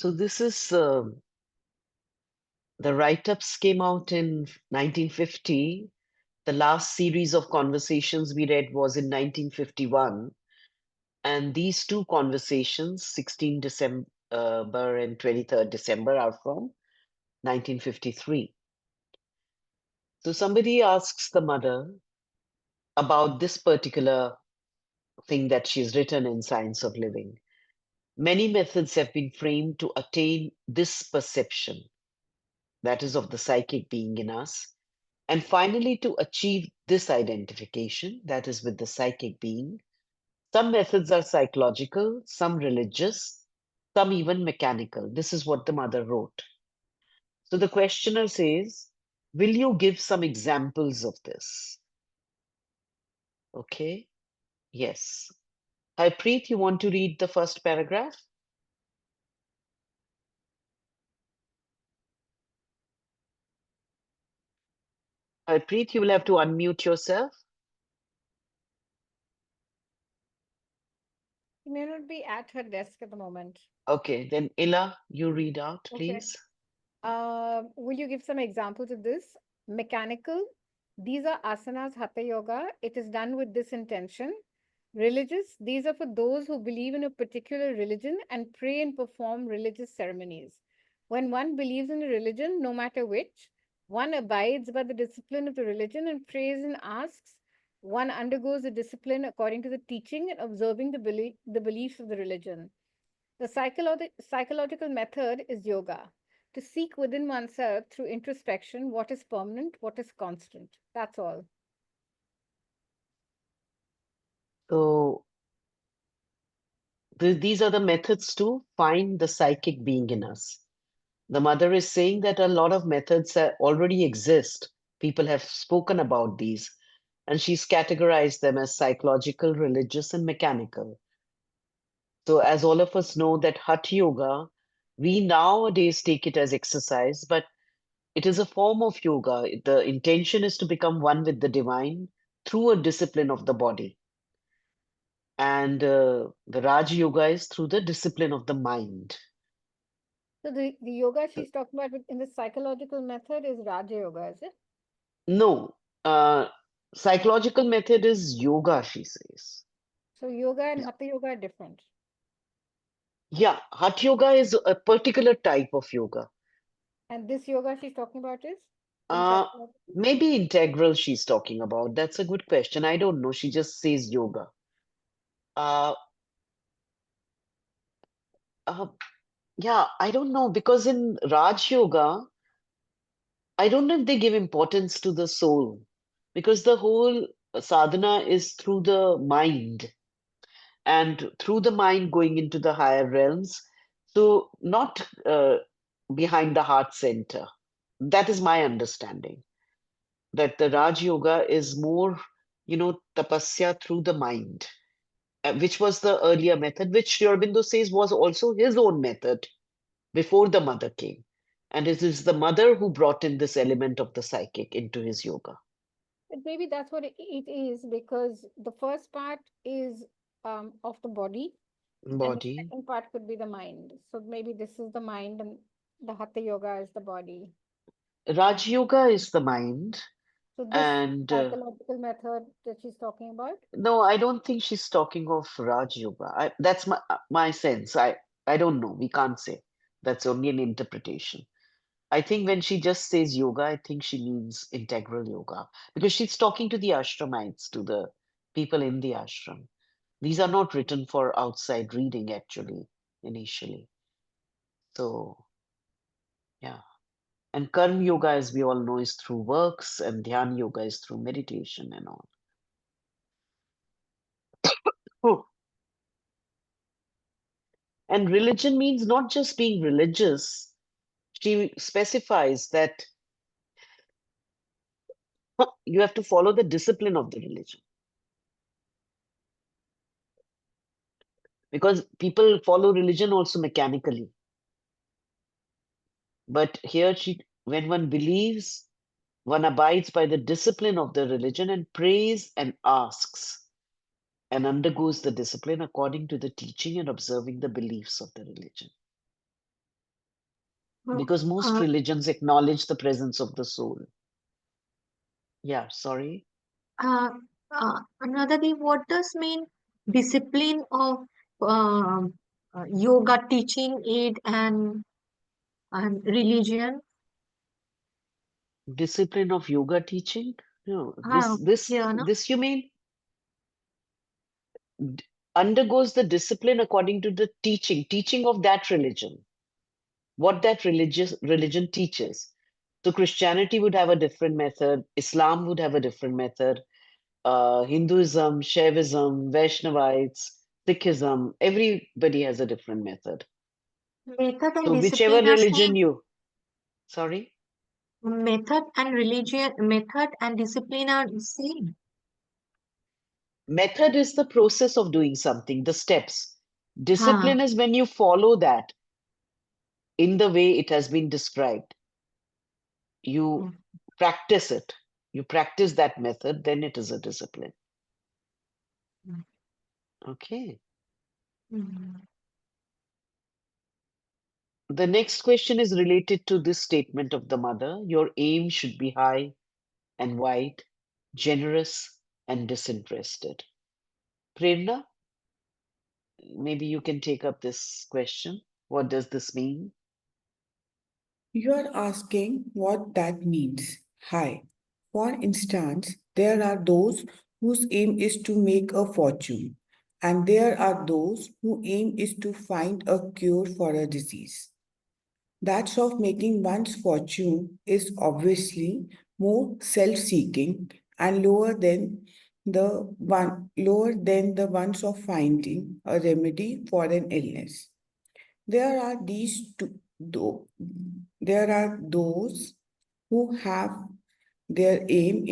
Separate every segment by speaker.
Speaker 1: So this is the write-ups came out in 1950. The last series of conversations we read was in 1951. And these two conversations, 16 December and 23rd December, are from 1953. So somebody asks the mother about this particular thing that she's written in Science of Living. Many methods have been framed to attain this perception, that is, of the psychic being in us, and finally to achieve this identification, that is, with the psychic being. Some methods are psychological, some religious, some even mechanical. This is what the mother wrote. So the questioner says, will you give some examples of this? Okay, yes. Harpreet, you want to read the first paragraph? Harpreet, you will have to unmute yourself.
Speaker 2: She may not be at her desk at the moment.
Speaker 1: Okay, then Ella, you read out,
Speaker 2: Okay.
Speaker 1: please.
Speaker 2: Will you give some examples of this? Mechanical. These are asanas, hatha yoga. It is done with this intention. Religious. These are for those who believe in a particular religion and pray and perform religious ceremonies. When one believes in a religion, no matter which, one abides by the discipline of the religion and prays and asks. One undergoes the discipline according to the teaching and observing the beliefs of the religion. The psychological method is yoga, to seek within oneself through introspection what is permanent, what is constant. That's all.
Speaker 1: So these are the methods to find the psychic being in us. The mother is saying that a lot of methods already exist. People have spoken about these, and she's categorized them as psychological, religious, and mechanical. So, as all of us know, that Hatha Yoga, we nowadays take it as exercise, but it is a form of yoga. The intention is to become one with the divine through a discipline of the body. And the Raj Yoga is through the discipline of the mind.
Speaker 2: So the yoga she's talking about in the psychological method is Raja Yoga, is it?
Speaker 1: No, psychological method is yoga, she says.
Speaker 2: So yoga and hatha yoga are different.
Speaker 1: Yeah, Hatha Yoga is a particular type of yoga.
Speaker 2: And this yoga she's talking about is in
Speaker 1: Uh,
Speaker 2: psychology.
Speaker 1: maybe integral she's talking about. That's a good question. I don't know. She just says yoga. Uh, uh, yeah, I don't know because in Raj Yoga, I don't know if they give importance to the soul because the whole sadhana is through the mind and through the mind going into the higher realms. So, not behind the heart center. That is my understanding. That the Raj Yoga is more, tapasya through the mind, which was the earlier method, which Sri Aurobindo says was also his own method before the mother came. And it is the mother who brought in this element of the psychic into his yoga.
Speaker 2: But maybe that's what it is because the first part is of the body and the
Speaker 1: Body.
Speaker 2: second part could be the mind. So maybe this is the mind and the hatha yoga is the body.
Speaker 1: Raj Yoga is the mind.
Speaker 2: So this
Speaker 1: And
Speaker 2: psychological method that she's talking about.
Speaker 1: no, I don't think she's talking of Raj Yoga. That's my sense. I don't know. We can't say. That's only an interpretation. I think when she just says yoga, I think she means integral yoga because she's talking to the ashramites, to the people in the ashram. These are not written for outside reading, actually, initially. So, yeah. And karma yoga, as we all know, is through works, and dhyan yoga is through meditation and all. Oh, and religion means not just being religious. She specifies that you have to follow the discipline of the religion because people follow religion also mechanically. But here, when one believes, one abides by the discipline of the religion and prays and asks and undergoes the discipline according to the teaching and observing the beliefs of the religion. because most
Speaker 3: Uh,
Speaker 1: religions acknowledge the presence of the soul. Yeah, sorry.
Speaker 3: uh, Another thing, what does mean discipline of yoga teaching aid and religion?
Speaker 1: Discipline of yoga teaching? No,
Speaker 3: Ah,
Speaker 1: this
Speaker 3: yeah, no?
Speaker 1: this you mean undergoes the discipline according to the teaching of that religion, what that religion teaches. So Christianity would have a different method, Islam would have a different method, Hinduism, Shaivism, Vaishnavites, Sikhism, everybody has a different method.
Speaker 3: Method and
Speaker 1: So whichever
Speaker 3: discipline are
Speaker 1: religion
Speaker 3: same.
Speaker 1: you, sorry,
Speaker 3: Method and discipline are same.
Speaker 1: method is the process of doing something, the steps.
Speaker 3: Ah,
Speaker 1: Discipline is when you follow that in the way it has been described. You
Speaker 3: mm,
Speaker 1: practice it. You practice that method, then it is a discipline.
Speaker 3: mm,
Speaker 1: Okay.
Speaker 3: mm.
Speaker 1: The next question is related to this statement of the mother. Your aim should be high and wide, generous and disinterested. Prerna, maybe you can take up this question. What does this mean?
Speaker 4: You are asking what that means. Hi. For instance, there are those whose aim is to make a fortune, and there are those whose aim is to find a cure for a disease. That of making one's fortune is obviously more self-seeking and lower than the ones of finding a remedy for an illness. There are there are those who have their aim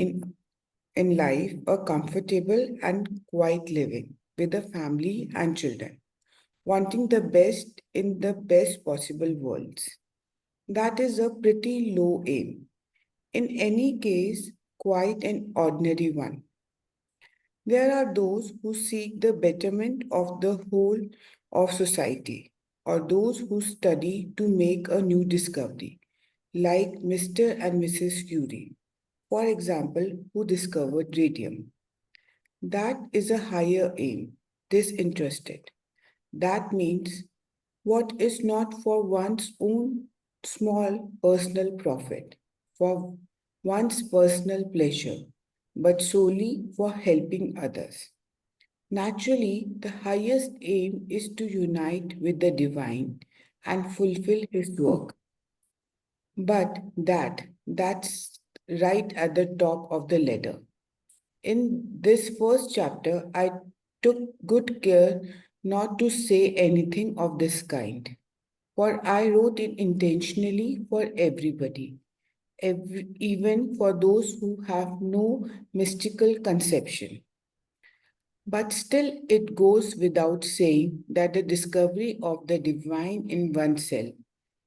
Speaker 4: in life a comfortable and quiet living with a family and children, wanting the best in the best possible worlds. That is a pretty low aim. In any case, quite an ordinary one. There are those who seek the betterment of the whole of society, or those who study to make a new discovery, like Mr. and Mrs. Curie, for example, who discovered radium. That is a higher aim, disinterested. That means what is not for one's own small personal profit, for one's personal pleasure, but solely for helping others. Naturally, the highest aim is to unite with the divine and fulfill his work. But that's right at the top of the ladder. In this first chapter, I took good care not to say anything of this kind, for I wrote it intentionally for everybody, even for those who have no mystical conception. But still, it goes without saying that the discovery of the divine in oneself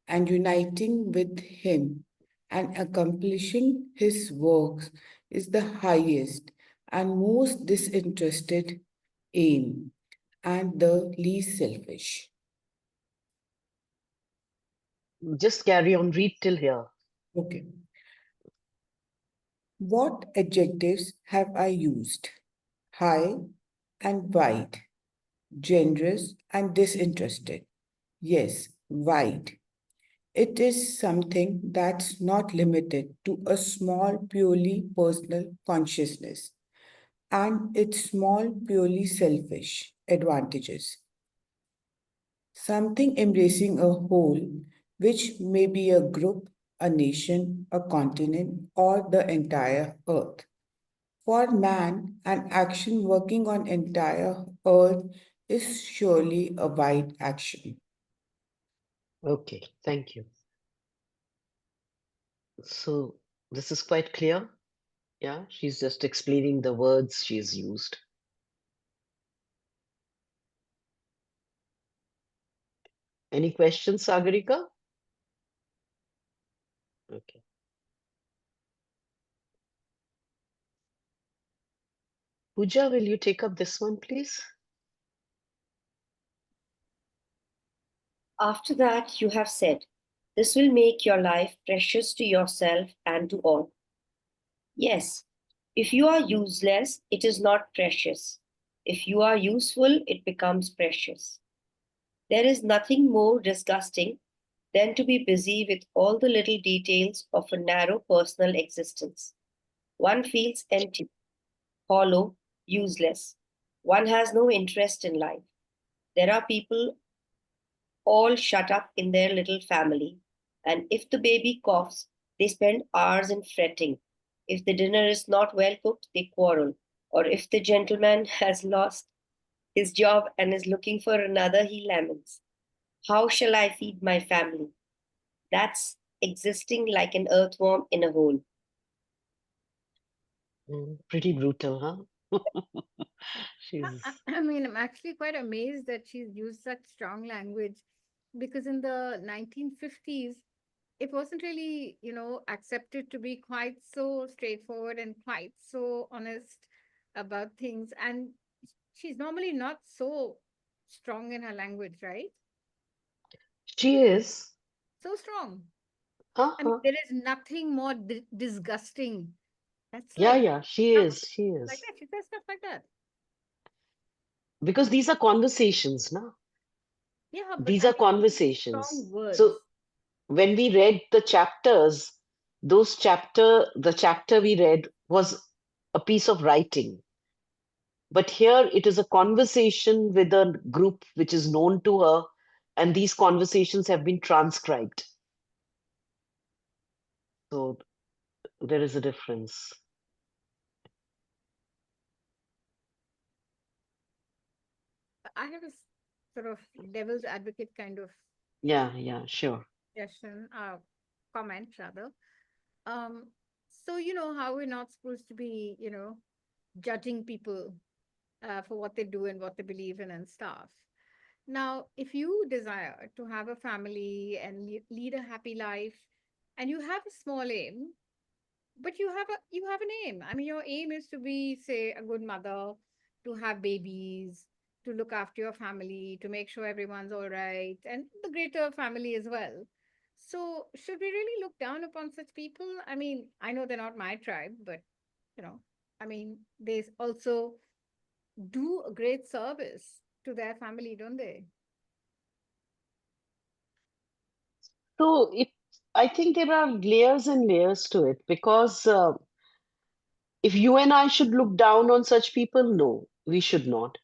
Speaker 4: and uniting with Him and accomplishing His works is the highest and most disinterested aim and the least selfish.
Speaker 1: Just carry on, read till here.
Speaker 4: Okay. What adjectives have I used? High and wide, generous and disinterested. Yes, wide. It is something that's not limited to a small, purely personal consciousness and its small, purely selfish advantages. Something embracing a whole, which may be a group, a nation, a continent, or the entire earth. For man, an action working on entire earth is surely a wide action.
Speaker 1: Okay, thank you. So this is quite clear. Yeah, she's just explaining the words she's used. Any questions, Sagarika? Okay. Pooja, will you take up this one, please?
Speaker 5: After that, you have said, This will make your life precious to yourself and to all. Yes, if you are useless, it is not precious. If you are useful, it becomes precious. There is nothing more disgusting than to be busy with all the little details of a narrow personal existence. One feels empty, hollow, useless. One has no interest in life. There are people all shut up in their little family, and if the baby coughs, they spend hours in fretting. If the dinner is not well cooked, they quarrel. Or if the gentleman has lost his job and is looking for another, he laments. How shall I feed my family? That's existing like an earthworm in a hole.
Speaker 1: Pretty brutal, huh? She's
Speaker 2: I mean, I'm actually quite amazed that she's used such strong language because in the 1950s, it wasn't really, accepted to be quite so straightforward and quite so honest about things. And she's normally not so strong in her language, right?
Speaker 1: she is.
Speaker 2: So strong. I mean,
Speaker 1: Uh-huh.
Speaker 2: there is nothing more disgusting. That's
Speaker 1: Yeah,
Speaker 2: like
Speaker 1: yeah, she
Speaker 2: stuff
Speaker 1: is. She
Speaker 2: like
Speaker 1: is.
Speaker 2: that. She says stuff like that.
Speaker 1: Because these are conversations, no?
Speaker 2: Yeah, but
Speaker 1: These
Speaker 2: I
Speaker 1: are
Speaker 2: mean, strong
Speaker 1: conversations.
Speaker 2: words.
Speaker 1: So when we read the chapters, the chapter we read was a piece of writing. But here it is a conversation with a group which is known to her, and these conversations have been transcribed. So there is a difference.
Speaker 2: I have a sort of devil's advocate kind of
Speaker 1: Yeah, yeah, sure.
Speaker 2: suggestion, comment rather. Um, so you know how we're not supposed to be, judging people for what they do and what they believe in and stuff. Now, if you desire to have a family and lead a happy life, and you have a small aim, but you have an aim. I mean, your aim is to be, say, a good mother, to have babies, to look after your family, to make sure everyone's all right, and the greater family as well. So, should we really look down upon such people? I mean, I know they're not my tribe, but you know, I mean, they also do a great service to their family, don't they?
Speaker 1: So I think there are layers and layers to it because if you and I should look down on such people, no, we should not,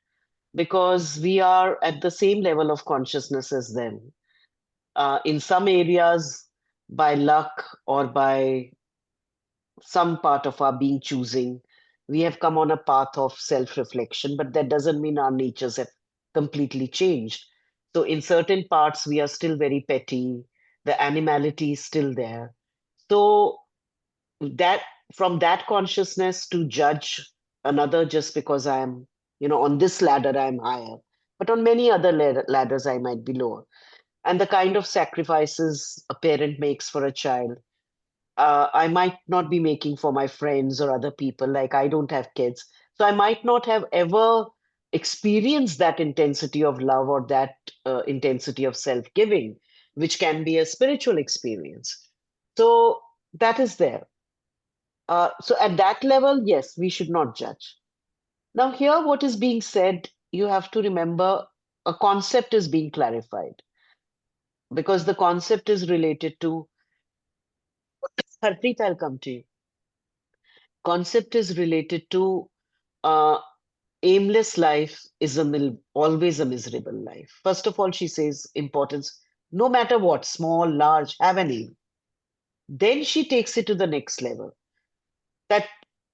Speaker 1: because we are at the same level of consciousness as them. In some areas, by luck or by some part of our being choosing, we have come on a path of self reflection, but that doesn't mean our natures have completely changed. So, in certain parts, we are still very petty, the animality is still there. So, that from that consciousness to judge another just because I am, on this ladder, I'm higher, but on many other ladders, I might be lower. And the kind of sacrifices a parent makes for a child I might not be making for my friends or other people. Like I don't have kids. So I might not have ever experienced that intensity of love or that intensity of self giving, which can be a spiritual experience. So that is there. So at that level, yes, we should not judge. Now, here, what is being said, you have to remember a concept is being clarified because the concept is related to Harpreet, I'll come to you. Concept is related to uh, aimless life is always a miserable life. First of all, she says importance, no matter what, small, large, have an aim. Then she takes it to the next level. That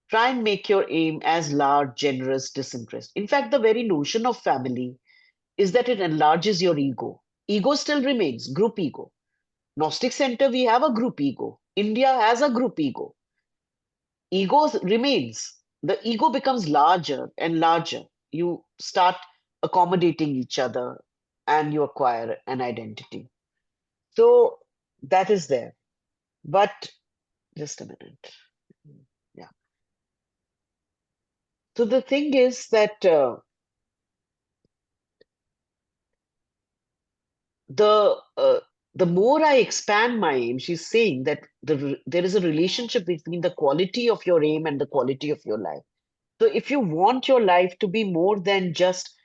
Speaker 1: try and make your aim as large, generous, disinterested. In fact, the very notion of family is that it enlarges your ego. Ego still remains, group ego. Gnostic Center, we have a group ego. India has a group ego. Ego remains. The ego becomes larger and larger. You start accommodating each other and you acquire an identity. So that is there. But just a minute. Yeah. So the thing is that the the more I expand my aim, she's saying that there is a relationship between the quality of your aim and the quality of your life. So if you want your life to be more than just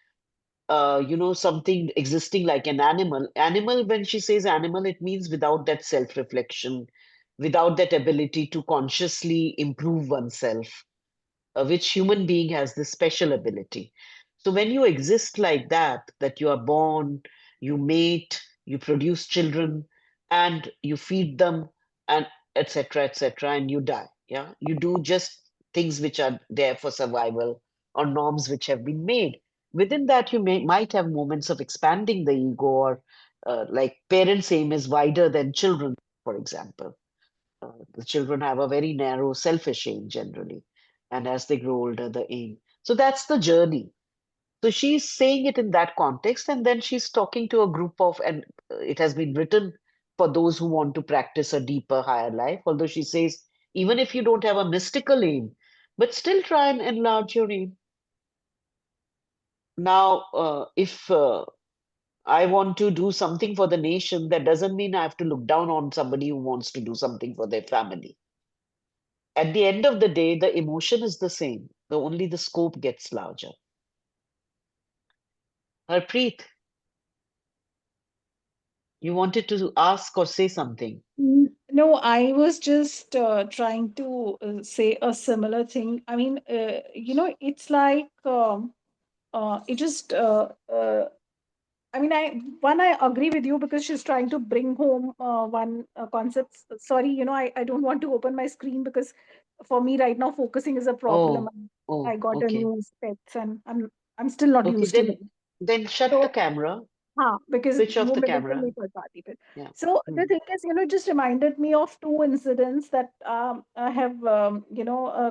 Speaker 1: something existing like an animal, when she says animal, it means without that self-reflection, without that ability to consciously improve oneself, which human being has this special ability. So when you exist like that you are born, you mate, you produce children, and you feed them, and etc., etc., and you die. Yeah, you do just things which are there for survival or norms which have been made. Within that, you might have moments of expanding the ego, or like parents' aim is wider than children, for example. The children have a very narrow, selfish aim generally. And as they grow older, the aim. So that's the journey. So she's saying it in that context, and then she's talking to a group of, and it has been written for those who want to practice a deeper, higher life. Although she says, even if you don't have a mystical aim, but still try and enlarge your aim. Now, if I want to do something for the nation, that doesn't mean I have to look down on somebody who wants to do something for their family. At the end of the day, the emotion is the same, only the scope gets larger. Harpreet, you wanted to ask or say something.
Speaker 6: No, I was just trying to say a similar thing. I mean, it's like it just. I mean, I agree with you because she's trying to bring home one concept. Sorry, I don't want to open my screen because for me right now focusing is a problem.
Speaker 1: Oh, oh,
Speaker 6: I got a
Speaker 1: okay.
Speaker 6: new specs and I'm still not
Speaker 1: Okay,
Speaker 6: used to them.
Speaker 1: then shut the
Speaker 6: So
Speaker 1: camera,
Speaker 6: हाँ, because
Speaker 1: switch off
Speaker 6: वो
Speaker 1: the
Speaker 6: मैं बिल्कुल
Speaker 1: camera.
Speaker 6: नहीं कर पाती फिर.
Speaker 1: Yeah.
Speaker 6: So the thing is, it just reminded me of two incidents that I have,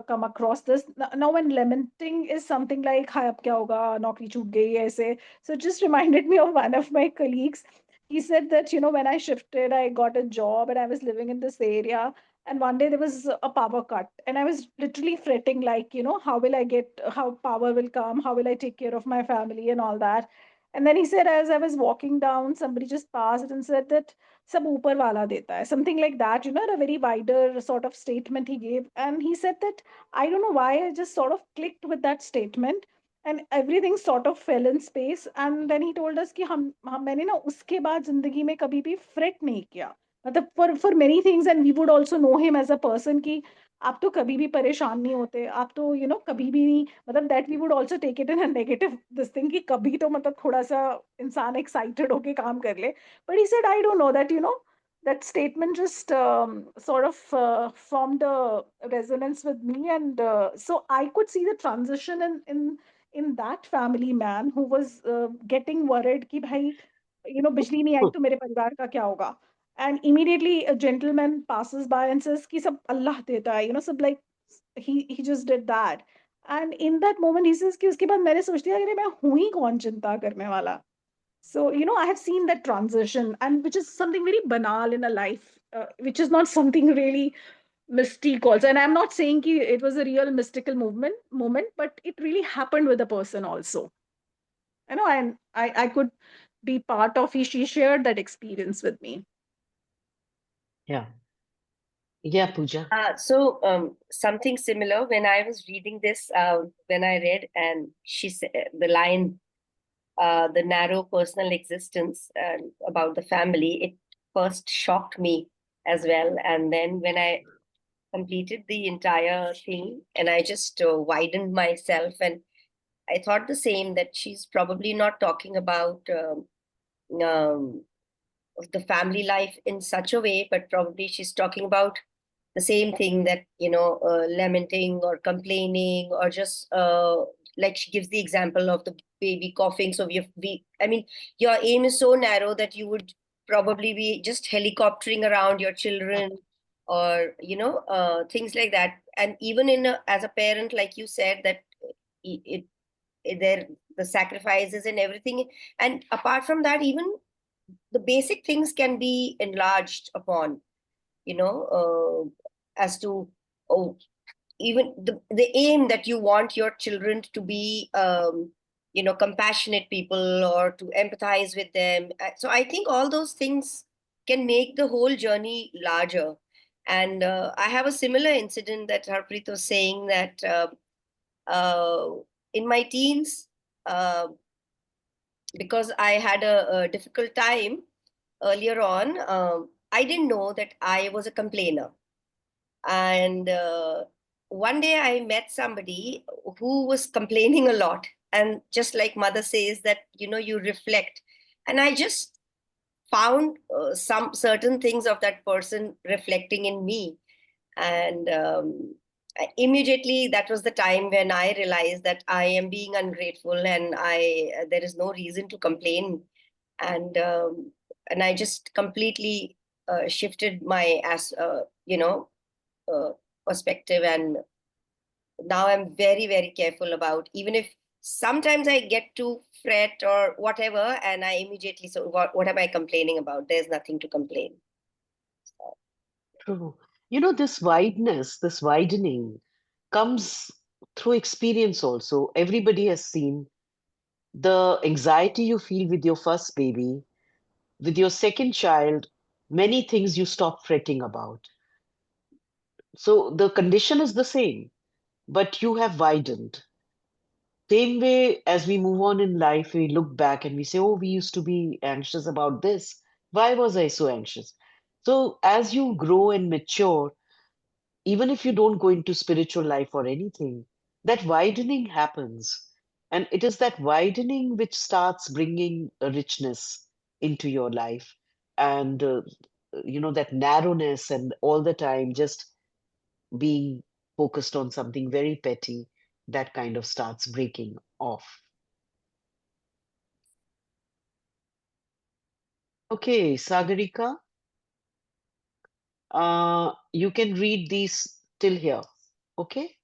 Speaker 6: come across this. Now, when lamenting is something like, "Hi, अब क्या होगा? नौकरी छूट गई," ऐसे. So it just reminded me of one of my colleagues. He said that, when I shifted, I got a job and I was living in this area. And one day there was a power cut, and I was literally fretting, like, how power will come, how will I take care of my family and all that. And then he said, as I was walking down, somebody just passed and said that sab upar wala deta hai, something like that, a very wider sort of statement he gave. And he said that I don't know why I just sort of clicked with that statement and everything sort of fell in space. And then he told us कि मैंने ना उसके बाद जिंदगी में कभी भी fret नहीं किया. मतलब for many things, and we would also know him as a person कि आप तो कभी भी परेशान नहीं होते, आप तो कभी भी नहीं, मतलब that we would also take it in a negative this thing कि कभी तो मतलब थोड़ा सा इंसान एक्साइटेड होके काम कर ले. But he said I don't know that that statement just sort of formed a resonance with me. And so I could see the transition in that family man who was getting worried कि भाई बिजली नहीं आई तो मेरे परिवार का क्या होगा. And immediately a gentleman passes by and says कि सब अल्लाह देता है, सब like he just did that. And in that moment he says कि उसके बाद मैंने सोच लिया अरे मैं हूँ ही कौन चिंता करने वाला. So I have seen that transition, and which is something very banal in a life, which is not something really mystique also. And I'm not saying कि it was a real mystical moment, but it really happened with a person also. And I could be part of. She shared that experience with me.
Speaker 1: Yeah. Yeah, Pooja.
Speaker 5: So something similar when I was reading this, when I read, and she said the line, the narrow personal existence about the family, it first shocked me as well. And then when I completed the entire thing and I just widened myself, and I thought the same, that she's probably not talking about um, the family life in such a way, but probably she's talking about the same thing, that lamenting or complaining, or just like she gives the example of the baby coughing. So I mean, your aim is so narrow that you would probably be just helicoptering around your children, or things like that. And even as a parent, like you said, that there the sacrifices and everything. And apart from that, even the basic things can be enlarged upon, as to, oh, even the aim that you want your children to be compassionate people, or to empathize with them. So I think all those things can make the whole journey larger. And I have a similar incident that Harpreet was saying, that in my teens, because I had a difficult time earlier on, I didn't know that I was a complainer. And one day I met somebody who was complaining a lot. And just like mother says that, you reflect. And I just found some certain things of that person reflecting in me. And immediately that was the time when I realized that I am being ungrateful, and there is no reason to complain. And I just completely shifted my uh, perspective. And now I'm very, very careful about, even if sometimes I get to fret or whatever, and I immediately, so what am I complaining about? There's nothing to complain.
Speaker 1: True. This wideness, this widening comes through experience also. Everybody has seen the anxiety you feel with your first baby, with your second child, many things you stop fretting about. So the condition is the same, but you have widened. Same way as we move on in life, we look back and we say, oh, we used to be anxious about this. Why was I so anxious? So as you grow and mature, even if you don't go into spiritual life or anything, that widening happens. And it is that widening which starts bringing a richness into your life. And, that narrowness and all the time just being focused on something very petty, that kind of starts breaking off. Okay, Sagarika, you can read these till here. Okay?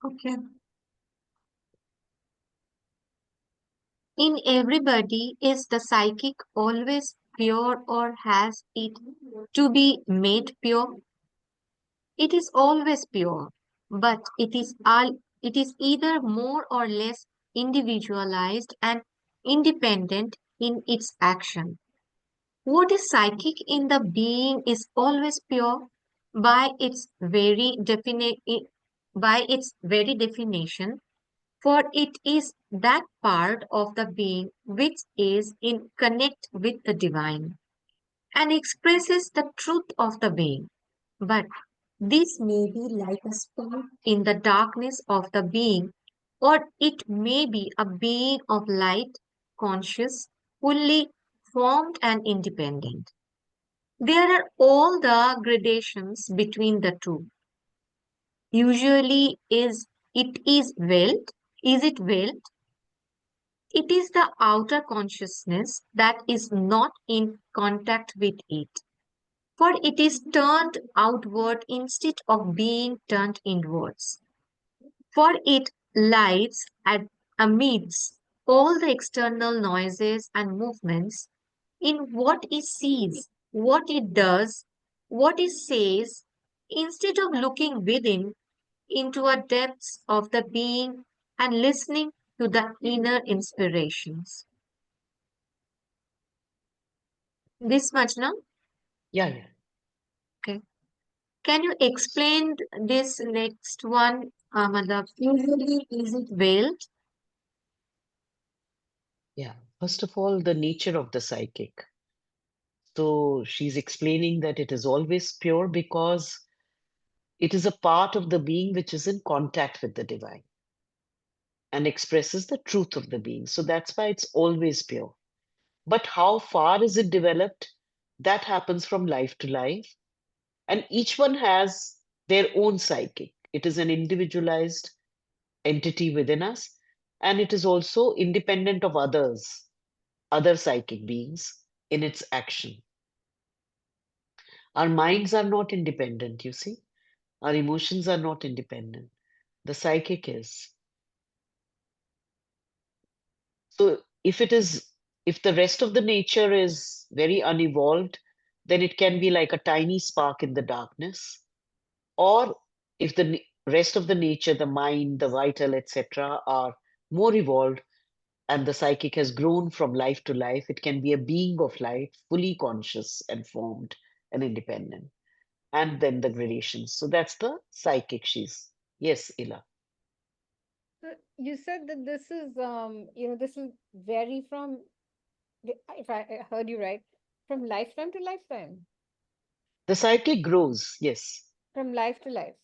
Speaker 3: Okay. In everybody, is the psychic always pure, or has it to be made pure? It is always pure, but it is either more or less individualized and independent in its action. What is psychic in the being is always pure by its by its very definition, for it is that part of the being which is in connect with the divine and expresses the truth of the being. But this may be like a spark in the darkness of the being, or it may be a being of light, conscious, fully formed and independent. There are all the gradations between the two. Usually is it wealth? It is the outer consciousness that is not in contact with it, for it is turned outward instead of being turned inwards. For it lives amidst all the external noises and movements in what it sees, what it does, what it says, instead of looking within into a depths of the being and listening to the inner inspirations. This much now?
Speaker 1: Yeah, yeah.
Speaker 3: Okay. Can you explain this next one, Madhav? Usually, is it veiled?
Speaker 1: Yeah. First of all, the nature of the psychic. So she's explaining that it is always pure because it is a part of the being which is in contact with the divine and expresses the truth of the being. So that's why it's always pure. But how far is it developed? That happens from life to life. And each one has their own psychic. It is an individualized entity within us. And it is also independent of others, other psychic beings in its action. Our minds are not independent, you see. Our emotions are not independent. The psychic is. So if the rest of the nature is very unevolved, then it can be like a tiny spark in the darkness. Or if the rest of the nature, the mind, the vital, etc., are more evolved, and the psychic has grown from life to life. It can be a being of light, fully conscious and formed and independent. And then the gradations. So that's the psychic she's. Yes, Ila.
Speaker 2: So you said that this is, this will vary from, if I heard you right, from lifetime to lifetime,
Speaker 1: The psychic grows, yes,
Speaker 2: from life to life.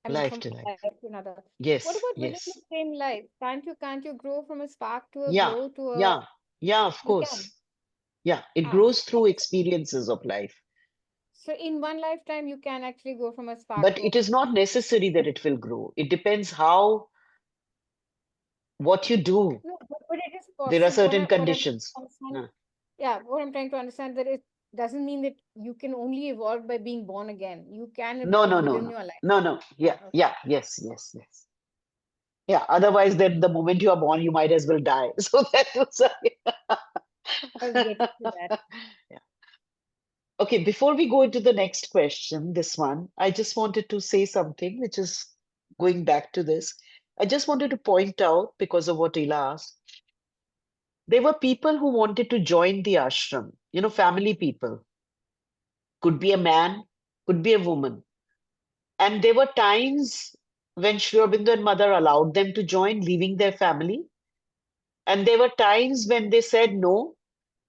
Speaker 2: I mean,
Speaker 1: life
Speaker 2: from
Speaker 1: to
Speaker 2: one
Speaker 1: life.
Speaker 2: life to another. What
Speaker 1: Yes,
Speaker 2: about within the
Speaker 1: yes.
Speaker 2: same life? Can't you grow from a spark to a
Speaker 1: Yeah,
Speaker 2: glow to a?
Speaker 1: yeah, yeah, of
Speaker 2: You can.
Speaker 1: course. Yeah, it
Speaker 2: Ah,
Speaker 1: grows through experiences of life.
Speaker 2: so in one lifetime, you can actually go from a spark
Speaker 1: But
Speaker 2: to a
Speaker 1: it is not necessary that it will grow. It depends what you do.
Speaker 2: no, but it is
Speaker 1: There are
Speaker 2: possible.
Speaker 1: certain
Speaker 2: What I'm trying
Speaker 1: conditions.
Speaker 2: to understand,
Speaker 1: Uh,
Speaker 2: yeah, what I'm trying to understand that it doesn't mean that you can only evolve by being born again. You can
Speaker 1: No,
Speaker 2: evolve
Speaker 1: no, no,
Speaker 2: within
Speaker 1: no,
Speaker 2: your life.
Speaker 1: no, no. Yeah,
Speaker 2: Okay,
Speaker 1: yeah, yes, yes, yes. Yeah, otherwise, then the moment you are born, you might as well die. So that was.
Speaker 2: I was getting to that.
Speaker 1: Yeah. Okay, before we go into the next question, this one, I just wanted to say something which is going back to this. I just wanted to point out, because of what Ila asked, there were people who wanted to join the ashram, family people. Could be a man, could be a woman. And there were times when Sri Aurobindo and mother allowed them to join, leaving their family. And there were times when they said, no,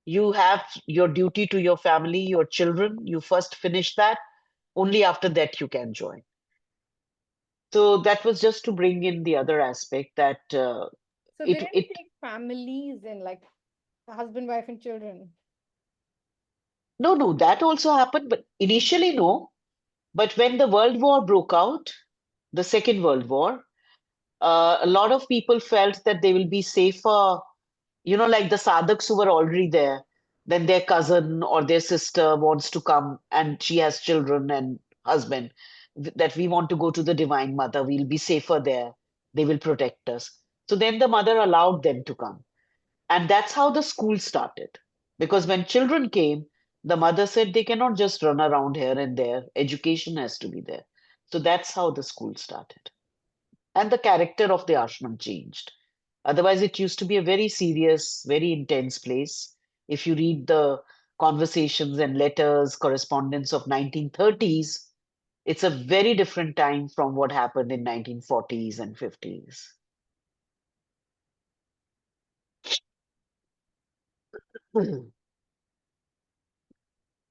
Speaker 1: you have your duty to your family, your children. You first finish that. Only after that you can join. So that was just to bring in the other aspect that
Speaker 2: So they
Speaker 1: it
Speaker 2: didn't
Speaker 1: it
Speaker 2: take families and like husband, wife, and children.
Speaker 1: no, that also happened, but initially no. But when the World War broke out, the Second World War, a lot of people felt that they will be safer, like the sadhaks who were already there. Then their cousin or their sister wants to come and she has children and husband, that we want to go to the Divine Mother. We'll be safer there. They will protect us. So then the mother allowed them to come. And that's how the school started. Because when children came, the mother said they cannot just run around here and there. Education has to be there. So that's how the school started. And the character of the ashram changed. Otherwise, it used to be a very serious, very intense place. If you read the conversations and letters, correspondence of 1930s, it's a very different time from what happened in 1940s and 50s.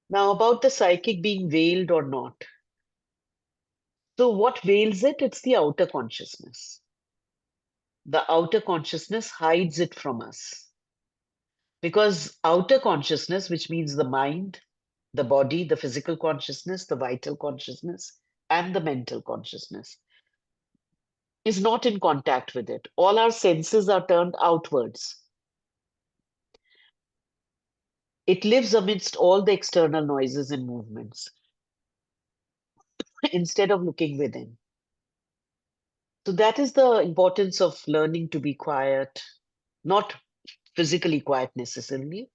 Speaker 1: Now, about the psychic being veiled or not. So, what veils it? It's the outer consciousness. The outer consciousness hides it from us. Because outer consciousness, which means the mind, the body, the physical consciousness, the vital consciousness, and the mental consciousness, is not in contact with it. All our senses are turned outwards. It lives amidst all the external noises and movements instead of looking within. So that is the importance of learning to be quiet, not physically quiet necessarily,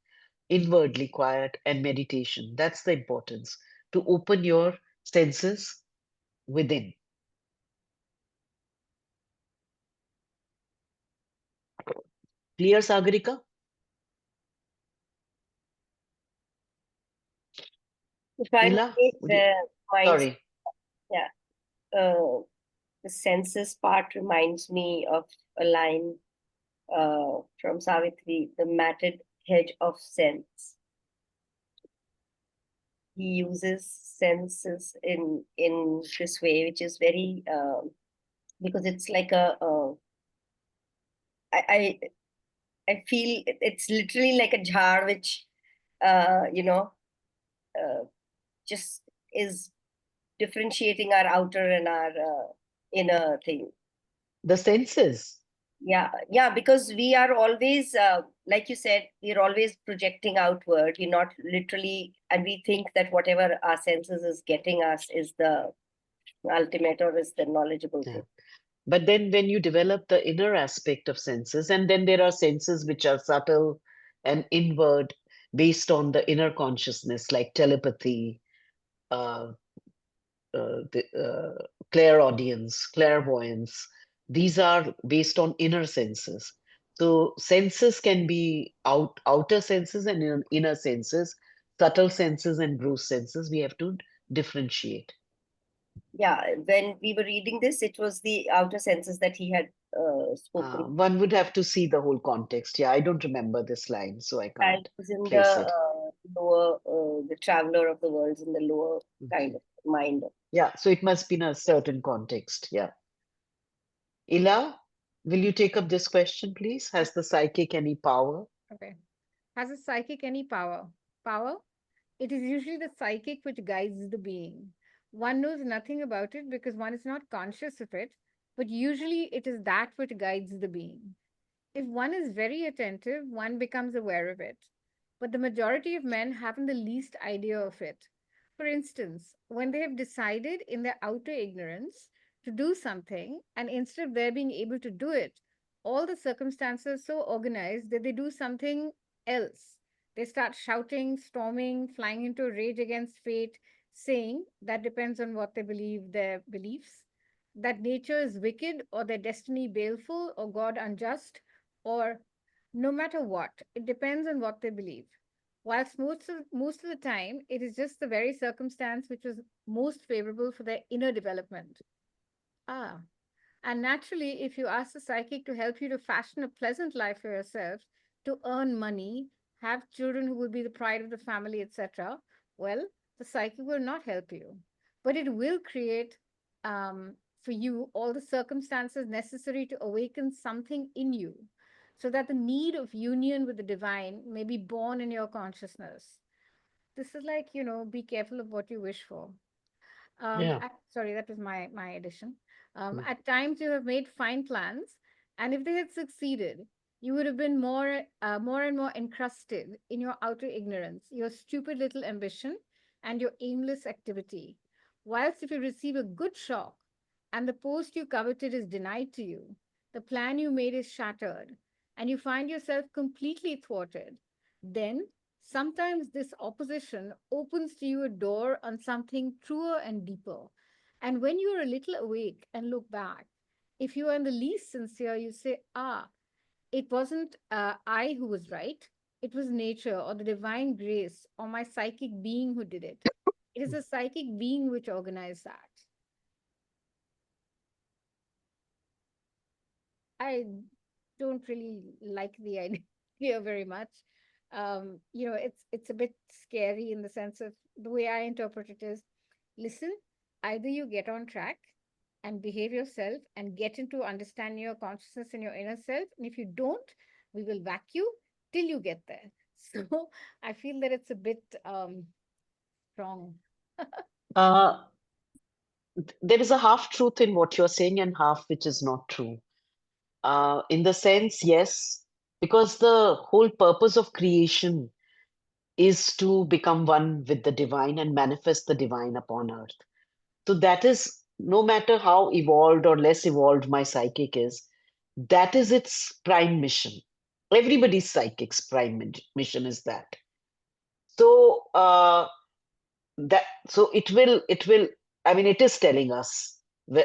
Speaker 1: inwardly quiet, and meditation. That's the importance, to open your senses within. Clear, Sagarika?
Speaker 5: If I
Speaker 1: Ila?
Speaker 5: may,
Speaker 1: Would you?
Speaker 5: mind,
Speaker 1: Sorry.
Speaker 5: yeah, the senses part reminds me of a line from Savitri, the matted hedge of sense. He uses senses in this way, which is very because it's like I I feel it's literally like a jar which you know just is differentiating our outer and our inner thing.
Speaker 1: The senses.
Speaker 5: Yeah, because we are always like you said, we're always projecting outward. We're not literally, and we think that whatever our senses is getting us is the ultimate or is the knowledgeable
Speaker 1: Yeah.
Speaker 5: thing.
Speaker 1: But then when you develop the inner aspect of senses, and then there are senses which are subtle and inward based on the inner consciousness, like telepathy, uh, clairaudience, clairvoyance. These are based on inner senses. So senses can be outer senses and inner senses, subtle senses and gross senses. We have to differentiate.
Speaker 5: Yeah, when we were reading this, it was the outer senses that he had spoken.
Speaker 1: One would have to see the whole context. Yeah, I don't remember this line, so I
Speaker 5: And
Speaker 1: can't
Speaker 5: it was in the
Speaker 1: place it.
Speaker 5: lower, the traveler of the worlds in the lower kind of mind.
Speaker 1: Yeah, so it must be in a certain context. Yeah. Ila, will you take up this question, please? Has the psychic any power?
Speaker 2: Okay. Has a psychic any power? Power? It is usually the psychic which guides the being. One knows nothing about it because one is not conscious of it, but usually it is that which guides the being. If one is very attentive, one becomes aware of it. But the majority of men haven't the least idea of it. For instance, when they have decided in their outer ignorance to do something, and instead of their being able to do it, all the circumstances so organized that they do something else. They start shouting, storming, flying into a rage against fate, saying that depends on what they believe, their beliefs, that nature is wicked or their destiny baleful or God unjust, or no matter what, it depends on what they believe. Whilst most of the time, it is just the very circumstance which was most favorable for their inner development. Ah, and naturally, if you ask the psychic to help you to fashion a pleasant life for yourself, to earn money, have children who will be the pride of the family, etc., well, the psychic will not help you. But it will create for you all the circumstances necessary to awaken something in you so that the need of union with the divine may be born in your consciousness. This is like, be careful of what you wish for.
Speaker 1: Yeah.
Speaker 2: Sorry, that was my addition.
Speaker 1: Mm.
Speaker 2: At times you have made fine plans, and if they had succeeded, you would have been more and more encrusted in your outer ignorance, your stupid little ambition, and your aimless activity. Whilst if you receive a good shock, and the post you coveted is denied to you, the plan you made is shattered, and you find yourself completely thwarted, then sometimes this opposition opens to you a door on something truer and deeper. And when you are a little awake and look back, if you are in the least sincere, you say, it wasn't I who was right. It was nature or the divine grace or my psychic being who did it. It is a psychic being which organized that. I don't really like the idea very much. It's a bit scary in the sense of the way I interpret it is, listen, either you get on track and behave yourself and get into understanding your consciousness and your inner self, and if you don't, we will whack you till you get there. So I feel that it's a bit strong.
Speaker 1: Uh, there is a half truth in what you're saying and half which is not true. In the sense, yes, because the whole purpose of creation is to become one with the divine and manifest the divine upon earth. So that is, no matter how evolved or less evolved my psychic is, that is its prime mission. Everybody's psychic's prime mission is that. So it will. I mean, it is telling us.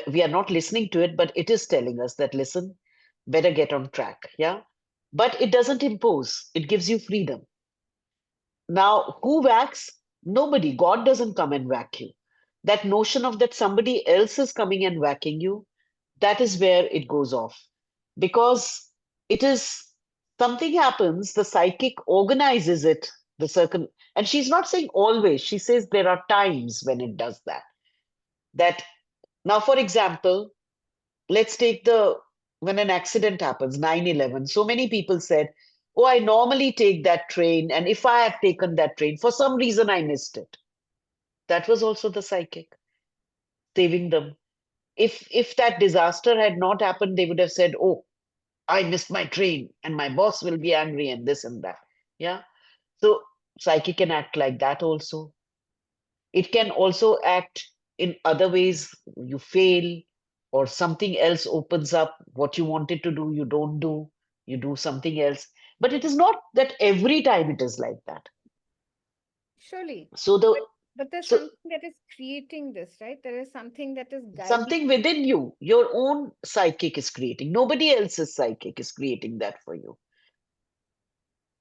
Speaker 1: We are not listening to it, but it is telling us that listen, better get on track. Yeah, but it doesn't impose. It gives you freedom. Now, who whacks? Nobody. God doesn't come and whack you. That notion of that somebody else is coming and whacking you, that is where it goes off. Because it is something happens, the psychic organizes it, the circle. And she's not saying always, she says there are times when it does that. That now, for example, let's take when an accident happens, 9/11. So many people said, oh, I normally take that train, and if I had taken that train, for some reason I missed it. That was also the psychic saving them. If that disaster had not happened, they would have said, oh, I missed my train, and my boss will be angry, and this and that. Yeah. So psychic can act like that also. It can also act in other ways. You fail, or something else opens up. What you wanted to do, you don't do. You do something else. But it is not that every time it is like that.
Speaker 2: Surely.
Speaker 1: So the
Speaker 2: But there's
Speaker 1: So
Speaker 2: something that is creating this, right? There is something that is guiding.
Speaker 1: something within you, your own psychic is creating. Nobody else's psychic is creating that for you.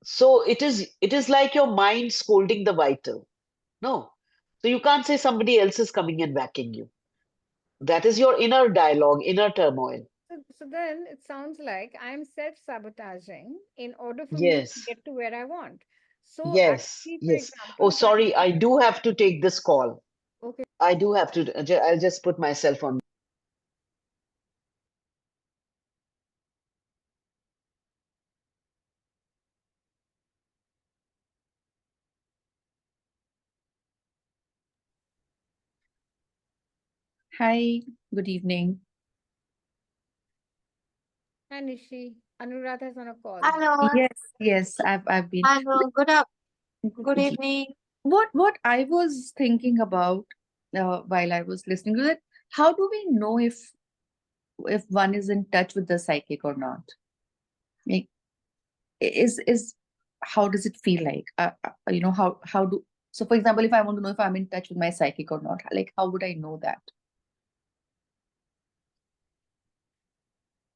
Speaker 1: So it is like your mind scolding the vital. No. So you can't say somebody else is coming and whacking you. That is your inner dialogue, inner turmoil.
Speaker 2: So then it sounds like I'm self-sabotaging in order for me to
Speaker 1: Yes.
Speaker 2: get to where I want. So
Speaker 1: Yes.
Speaker 2: actually, for
Speaker 1: Yes. Oh,
Speaker 2: example, if I
Speaker 1: sorry, I do have to take this call.
Speaker 2: okay,
Speaker 1: I do have to. I'll just put myself on.
Speaker 7: Hi, good evening.
Speaker 2: hi Nishi, Anuradha is on a call.
Speaker 3: Hello.
Speaker 7: Yes, I've been.
Speaker 3: Hello. Good
Speaker 7: Y-
Speaker 3: evening.
Speaker 7: What I was thinking about while I was listening to it, how do we know if one is in touch with the psychic or not? Like, is how does it feel like? How do so? For example, if I want to know if I'm in touch with my psychic or not, like how would I know that?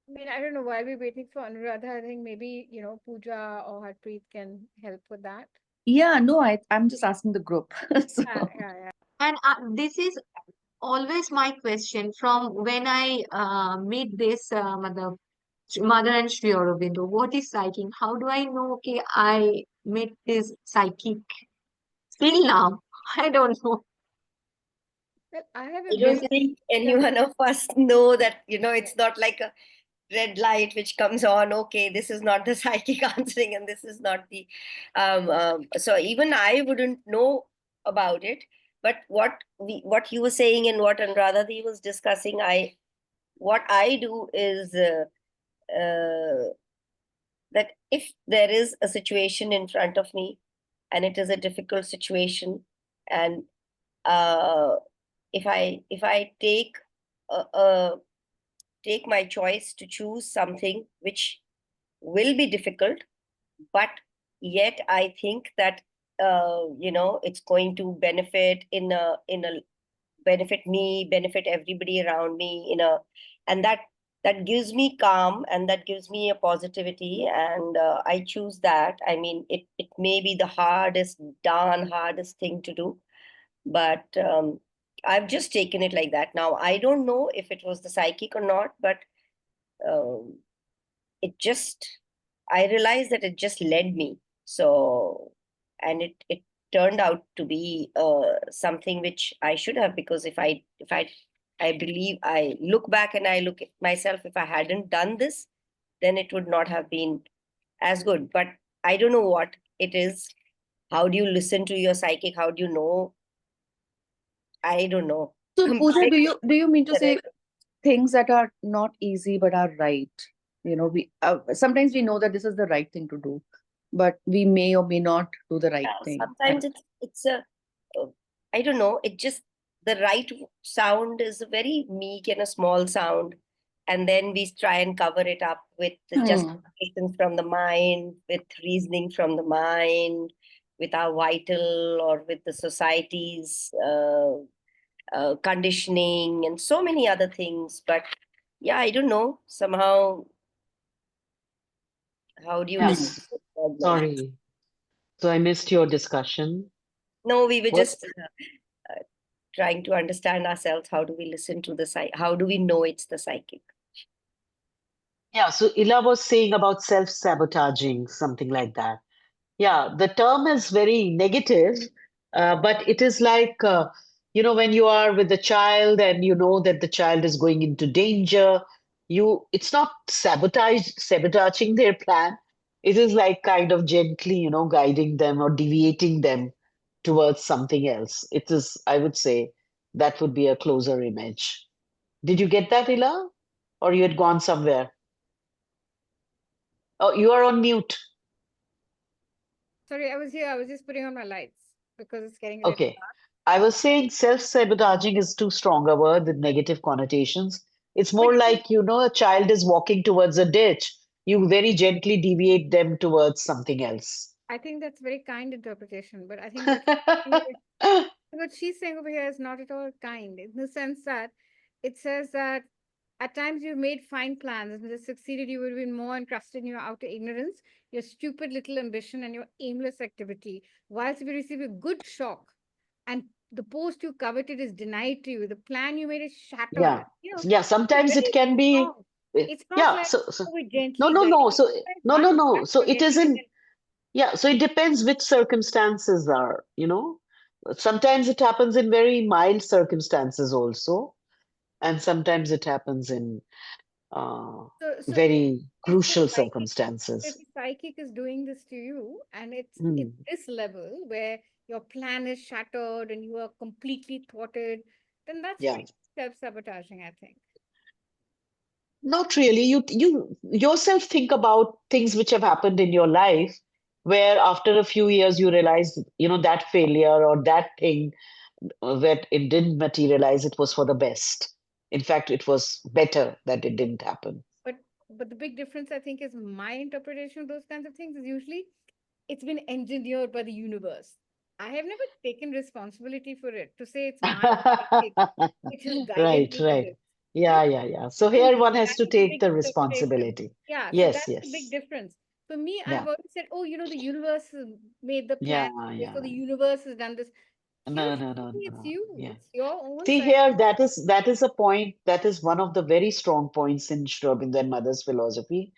Speaker 2: I mean, I don't know, while we're waiting for Anuradha, I think maybe, Pooja or Harpreet can help with that.
Speaker 7: Yeah, no, I'm just asking the group. So
Speaker 2: Yeah.
Speaker 3: And this is always my question from when I meet this mother and Sri Aurobindo. What is psychic? How do I know? Okay, I met this psychic. Still now, I don't know.
Speaker 2: Well, I have a
Speaker 5: I don't
Speaker 2: basic
Speaker 5: think any one of us know that, it's not like a red light which comes on. Okay, this is not the psychic answering, and this is not the. So even I wouldn't know about it. But what you were saying and what Anuradha was discussing, what I do is that if there is a situation in front of me, and it is a difficult situation, and uh, if I take my choice to choose something which will be difficult, but yet I think that it's going to benefit me, benefit everybody around me, and that gives me calm, and that gives me a positivity, and I choose that. I mean, it may be the darn hardest thing to do, but I've just taken it like that. Now I don't know if it was the psychic or not, but um, it just I realized that it just led me. So, and it turned out to be something which I should have, because if I believe, I look back and I look at myself, if I hadn't done this, then it would not have been as good. But I don't know what it is. How do you listen to your psychic? How do you know? I don't know.
Speaker 7: So, Pooja, do you mean to say
Speaker 5: Correct.
Speaker 7: things that are not easy but are right? We sometimes we know that this is the right thing to do, but we may or may not do the right
Speaker 5: Yeah,
Speaker 7: thing.
Speaker 5: sometimes it's a uh, I don't know. It just the right sound is a very meek and a small sound, and then we try and cover it up with the
Speaker 7: Hmm.
Speaker 5: justifications from the mind, with reasoning from the mind, with our vital or with the society's conditioning and so many other things. But yeah, I don't know. Somehow, how do you listen
Speaker 1: Yes.
Speaker 5: to God now?
Speaker 1: Sorry. So I missed your discussion.
Speaker 5: No, we were
Speaker 1: What?
Speaker 5: just trying to understand ourselves. How do we listen to the psychic? How do we know it's the psychic?
Speaker 1: Yeah. So Ila was saying about self-sabotaging, something like that. Yeah, the term is very negative, but it is like, when you are with the child and you know that the child is going into danger, it's not sabotaging their plan. It is like kind of gently, guiding them or deviating them towards something else. It is, I would say, that would be a closer image. Did you get that, Ila? Or you had gone somewhere? Oh, you are on mute.
Speaker 2: Sorry, I was here. I was just putting on my lights because it's getting a little
Speaker 1: Okay. I was saying self-sabotaging is too strong a word with negative connotations. It's
Speaker 2: But
Speaker 1: more
Speaker 2: you know,
Speaker 1: like, a child is walking towards a ditch. You very gently deviate them towards something else.
Speaker 2: I think that's very kind interpretation, but I think that's What she's saying over here is not at all kind, in the sense that it says that at times you've made fine plans and just succeeded, you would have been more encrusted in your outer ignorance, your stupid little ambition, and your aimless activity. Whilst if you receive a good shock and the post you coveted is denied to you, the plan you made is shattered.
Speaker 1: Yeah. Yeah,
Speaker 2: It's
Speaker 1: sometimes it
Speaker 2: very
Speaker 1: can be,
Speaker 2: strong. It's not
Speaker 1: yeah,
Speaker 2: like,
Speaker 1: so
Speaker 2: oh, we're
Speaker 1: no,
Speaker 2: gently
Speaker 1: no,
Speaker 2: guiding
Speaker 1: no.
Speaker 2: you.
Speaker 1: So
Speaker 2: It's like
Speaker 1: no, no,
Speaker 2: back
Speaker 1: no. So it
Speaker 2: forgetting and
Speaker 1: isn't, yeah, so it depends which circumstances are, Sometimes it happens in very mild circumstances also, and sometimes it happens in
Speaker 2: so
Speaker 1: very
Speaker 2: if the
Speaker 1: crucial
Speaker 2: psychic if
Speaker 1: circumstances.
Speaker 2: the psychic is doing this to you and it's
Speaker 1: Hmm.
Speaker 2: this level where your plan is shattered and you are completely thwarted, then that's
Speaker 1: Yeah.
Speaker 2: pretty self-sabotaging, I think.
Speaker 1: Not really. You yourself think about things which have happened in your life, where after a few years you realize, that failure or that thing that it didn't materialize, it was for the best. In fact, it was better that it didn't happen.
Speaker 2: but but the big difference, I think, is my interpretation of those kinds of things is usually it's been engineered by the universe. I have never taken responsibility for it to say it's my psychic which has guided
Speaker 1: Right,
Speaker 2: me to
Speaker 1: right.
Speaker 2: this.
Speaker 1: Yeah, yeah, yeah. So
Speaker 2: For
Speaker 1: here
Speaker 2: me,
Speaker 1: one has
Speaker 2: that
Speaker 1: to
Speaker 2: is the
Speaker 1: take
Speaker 2: big
Speaker 1: the
Speaker 2: interpretation.
Speaker 1: responsibility.
Speaker 2: Yeah, so
Speaker 1: Yes,
Speaker 2: that's the big
Speaker 1: yes.
Speaker 2: difference. For me, I've
Speaker 1: Yeah,
Speaker 2: always said, oh, the universe has made the
Speaker 1: yeah,
Speaker 2: plan,
Speaker 1: yeah.
Speaker 2: so the universe has done this. Here,
Speaker 1: No, no, no, no,
Speaker 2: it's
Speaker 1: no.
Speaker 2: you.
Speaker 1: Yeah.
Speaker 2: It's your own
Speaker 1: See
Speaker 2: psychic.
Speaker 1: here, that is a point, that is one of the very strong points in Sri Aurobindo and Mother's philosophy.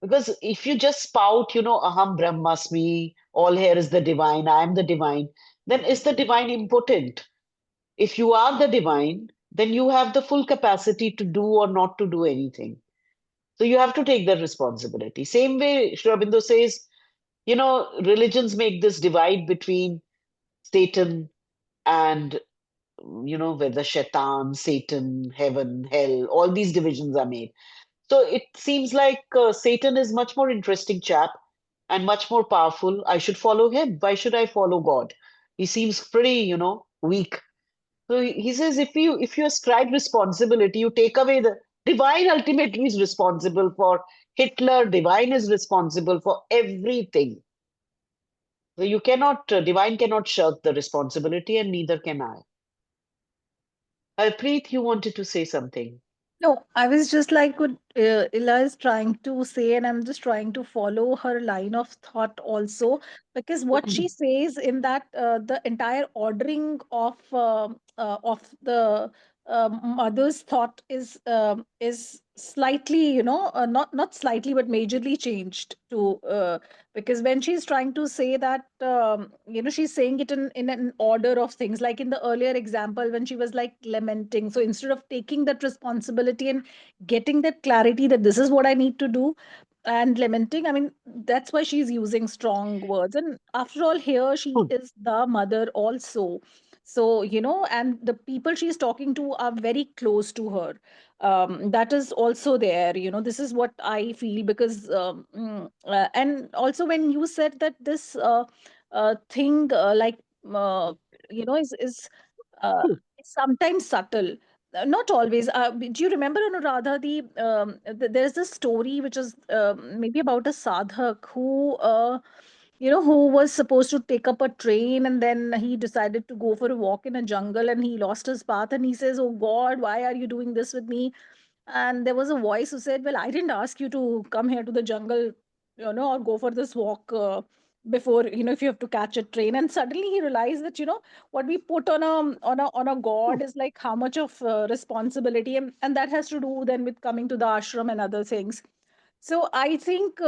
Speaker 1: Because if you just spout, aham brahmasmi, all here is the divine, I am the divine, then is the divine impotent? If you are the divine, then you have the full capacity to do or not to do anything. So you have to take the responsibility. Same way, Sri Aurobindo says, religions make this divide between Satan and, where the shaitan, Satan, heaven, hell, all these divisions are made. So it seems like Satan is much more interesting chap and much more powerful. I should follow him. Why should I follow God? He seems pretty, weak. So he says if you ascribe responsibility, you take away the divine ultimately is responsible for Hitler, divine is responsible for everything. So you cannot, divine cannot shirk the responsibility, and neither can I. Preet, you wanted to say something.
Speaker 6: No, I was just like what Ila is trying to say, and I'm just trying to follow her line of thought also, because what she says in that the entire ordering of the mother's thought is slightly, not slightly, but majorly changed to because when she's trying to say that she's saying it in an order of things, like in the earlier example when she was like lamenting, so instead of taking that responsibility and getting that clarity that this is what I need to do and lamenting, I mean, that's why she's using strong words. And after all, here she is the mother also. So, and the people she's talking to are very close to her. That is also there. This is what I feel, because and also when you said that this thing like is uh, sometimes subtle, not always. Do you remember, Anuradha, there's this story which is maybe about a sadhak who was supposed to take up a train, and then he decided to go for a walk in a jungle, and he lost his path, and he says, "Oh God, why are you doing this with me?" And there was a voice who said, "Well, I didn't ask you to come here to the jungle, or go for this walk before, if you have to catch a train." And suddenly he realized that, what we put on a god is like how much of responsibility, and that has to do then with coming to the ashram and other things. So I think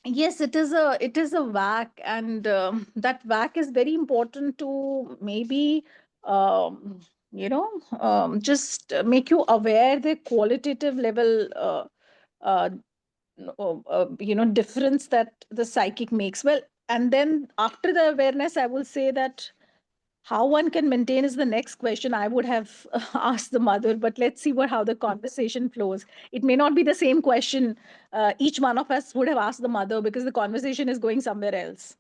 Speaker 6: yes, it is a whack, and that whack is very important to maybe just make you aware the qualitative level uh, difference that the psychic makes. Well, and then after the awareness, I will say that how one can maintain is the next question I would have asked the mother, but let's see how the conversation flows. It may not be the same question each one of us would have asked the mother, because the conversation is going somewhere else.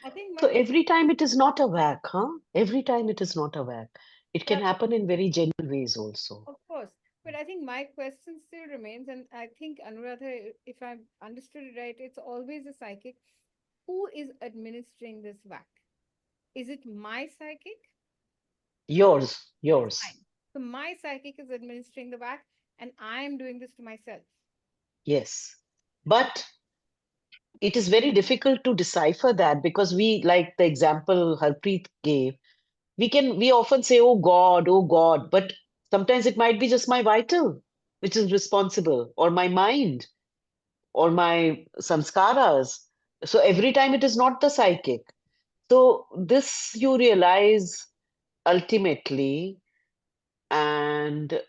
Speaker 2: I think
Speaker 1: So
Speaker 2: my
Speaker 1: every time it is not a whack, huh? Every time it is not a whack. It can
Speaker 2: yeah,
Speaker 1: happen in very genuine ways also.
Speaker 2: of course. But I think my question still remains, and I think Anuradha, if I've understood it right, it's always a psychic who is administering this whack. Is it my psychic?
Speaker 1: Yours,
Speaker 2: It's
Speaker 1: yours.
Speaker 2: mine. So my psychic is administering the whack, and I am doing this to myself.
Speaker 1: Yes. But it is very difficult to decipher that because we, like the example Harpreet gave, we often say, oh God, but sometimes it might be just my vital, which is responsible, or my mind, or my samskaras. So every time it is not the psychic. So this you realize ultimately, and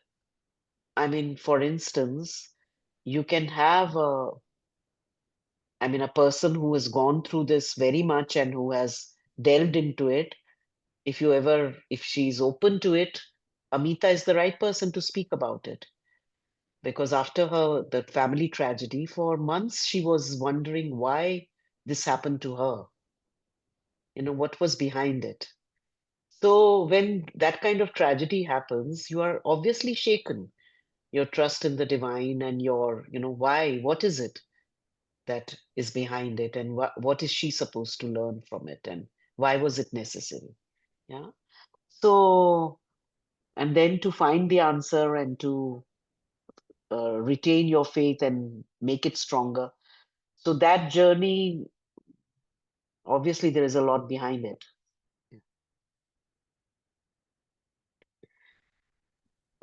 Speaker 1: I mean, for instance, you can have a person who has gone through this very much and who has delved into it. If she's open to it, Amita is the right person to speak about it. Because after the family tragedy, for months, she was wondering why this happened to her. What was behind it? So when that kind of tragedy happens, you are obviously shaken. Your trust in the divine and why, what is it that is behind it, and what is she supposed to learn from it, and why was it necessary? Yeah. So, and then to find the answer and to retain your faith and make it stronger. So that journey, obviously, there is a lot behind it.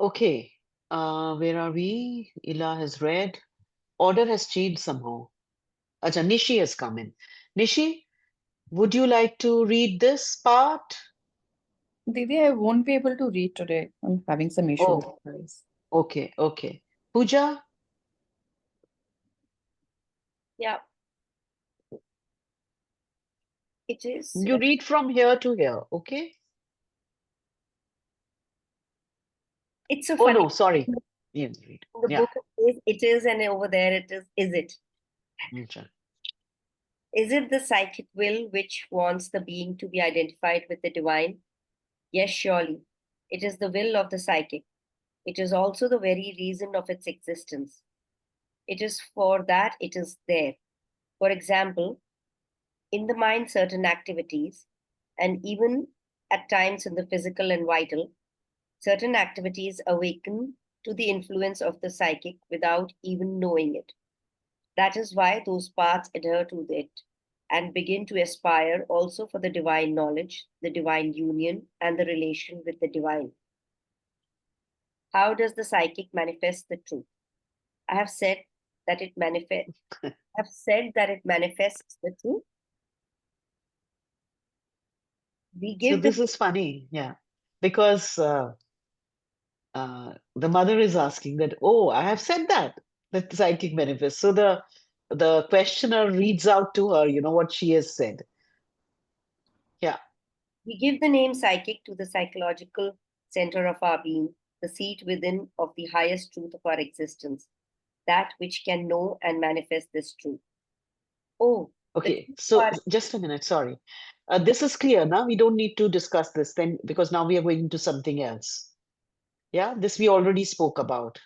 Speaker 1: Okay, where are we? Ila has read. Order has changed somehow. Acha, Nishi has come in. Nishi, would you like to read this part?
Speaker 7: Didi, I won't be able to read today. I'm having some issue with
Speaker 1: Oh,
Speaker 7: my eyes.
Speaker 1: okay. Pooja,
Speaker 5: Yeah, it is.
Speaker 1: you read from here to here, okay?
Speaker 5: It's so
Speaker 1: Oh
Speaker 5: funny.
Speaker 1: no, sorry. You read.
Speaker 5: In the
Speaker 1: Yeah.
Speaker 5: book it is, and over there it is it?
Speaker 1: Okay.
Speaker 5: Is it the psychic will which wants the being to be identified with the divine? Yes, surely. It is the will of the psychic. It is also the very reason of its existence. It is for that it is there. For example, in the mind, certain activities, and even at times in the physical and vital, certain activities awaken to the influence of the psychic without even knowing it. That is why those parts adhere to it and begin to aspire also for the divine knowledge, the divine union, and the relation with the divine. How does the psychic manifest the truth? I have said that it manifests the truth. We
Speaker 1: So
Speaker 5: give the
Speaker 1: this is funny, yeah, because the mother is asking that, oh, I have said that psychic manifest. So the questioner reads out to her, what she has said. Yeah.
Speaker 5: we give the name psychic to the psychological center of our being, the seat within of the highest truth of our existence, that which can know and manifest this truth. Oh, the
Speaker 1: Okay.
Speaker 5: truth of
Speaker 1: So
Speaker 5: our
Speaker 1: just a minute, sorry. This is clear now. We don't need to discuss this then because now we are going into something else. Yeah, this we already spoke about.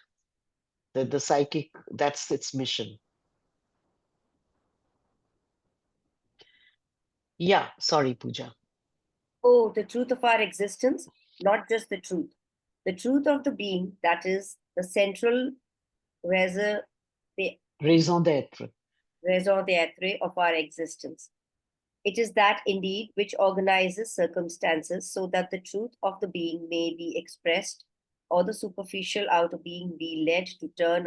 Speaker 1: The psychic, that's its mission. Yeah, sorry, Pooja.
Speaker 5: Oh, the truth of our existence, not just the truth of the being, that is the central raison, the
Speaker 1: Raison d'être.
Speaker 5: raison d'etre of our existence. It is that indeed which organizes circumstances so that the truth of the being may be expressed, or the superficial outer being be led to turn